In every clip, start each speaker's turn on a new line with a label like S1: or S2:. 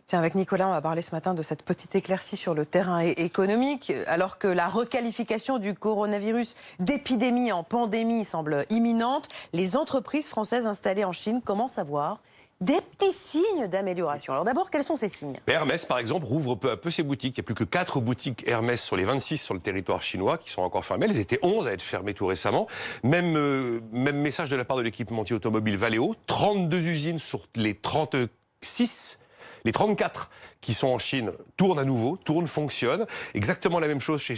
S1: Tiens, avec Nicolas, on va parler ce matin de cette petite éclaircie sur le terrain économique. Alors que la requalification du coronavirus d'épidémie en pandémie semble imminente, les entreprises françaises installées en Chine commencent à voir des petits signes d'amélioration. Alors d'abord, quels sont ces signes?
S2: Hermès, par exemple, rouvre peu à peu ses boutiques. Il n'y a plus que 4 boutiques Hermès sur les 26 sur le territoire chinois qui sont encore fermées. Elles étaient 11 à être fermées tout récemment. Même message de la part de l'équipementier automobile Valeo. 32 usines sur les 36. Les 34 qui sont en Chine tournent à nouveau, fonctionnent. Exactement la même chose chez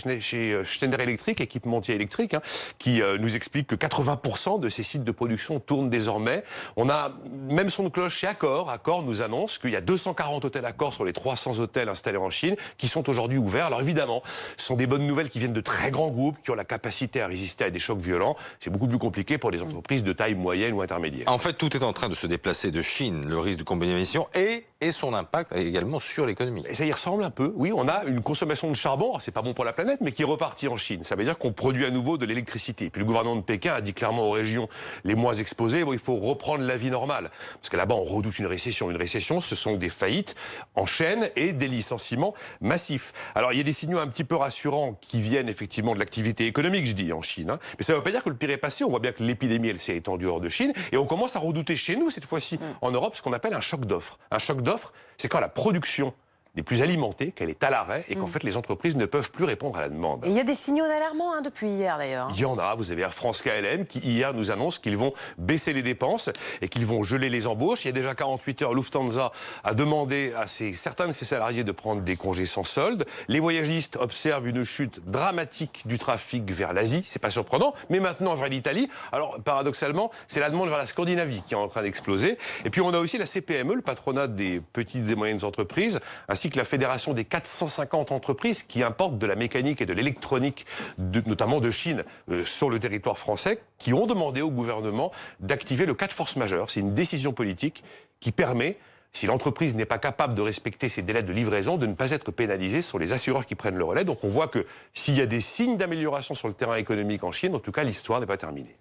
S2: Schneider Electric, équipementier électrique, qui nous explique que 80% de ces sites de production tournent désormais. On a même son de cloche chez Accor. Accor nous annonce qu'il y a 240 hôtels Accor sur les 300 hôtels installés en Chine qui sont aujourd'hui ouverts. Alors évidemment, ce sont des bonnes nouvelles qui viennent de très grands groupes qui ont la capacité à résister à des chocs violents. C'est beaucoup plus compliqué pour les entreprises de taille moyenne ou intermédiaire.
S3: En fait, tout est en train de se déplacer de Chine, le risque de contamination et son impact également sur l'économie.
S2: Et ça y ressemble un peu. Oui, on a une consommation de charbon, c'est pas bon pour la planète, mais qui est repartie en Chine. Ça veut dire qu'on produit à nouveau de l'électricité. Puis le gouvernement de Pékin a dit clairement aux régions les moins exposées, il faut reprendre la vie normale. Parce que là-bas, on redoute une récession. Une récession, ce sont des faillites en chaîne et des licenciements massifs. Alors, il y a des signaux un petit peu rassurants qui viennent effectivement de l'activité économique, je dis, en Chine. Mais ça ne veut pas dire que le pire est passé. On voit bien que l'épidémie, elle s'est étendue hors de Chine. Et on commence à redouter chez nous, cette fois-ci, en Europe, ce qu'on appelle un choc d'offres. Un choc d'offres, c'est quand la production des plus alimentés, qu'elle est à l'arrêt et qu'en fait les entreprises ne peuvent plus répondre à la demande.
S1: Et il y a des signaux d'alarmement depuis hier d'ailleurs.
S2: Il y en a, vous avez Air France KLM qui hier nous annonce qu'ils vont baisser les dépenses et qu'ils vont geler les embauches. Il y a déjà 48 heures, Lufthansa a demandé à certains de ses salariés de prendre des congés sans solde. Les voyagistes observent une chute dramatique du trafic vers l'Asie, c'est pas surprenant, mais maintenant vers l'Italie. Alors paradoxalement, c'est la demande vers la Scandinavie qui est en train d'exploser. Et puis on a aussi la CPME, le patronat des petites et moyennes entreprises, ainsi que la fédération des 450 entreprises qui importent de la mécanique et de l'électronique, notamment de Chine, sur le territoire français, qui ont demandé au gouvernement d'activer le cas de force majeure. C'est une décision politique qui permet, si l'entreprise n'est pas capable de respecter ses délais de livraison, de ne pas être pénalisée sur les assureurs qui prennent le relais. Donc on voit que s'il y a des signes d'amélioration sur le terrain économique en Chine, en tout cas l'histoire n'est pas terminée.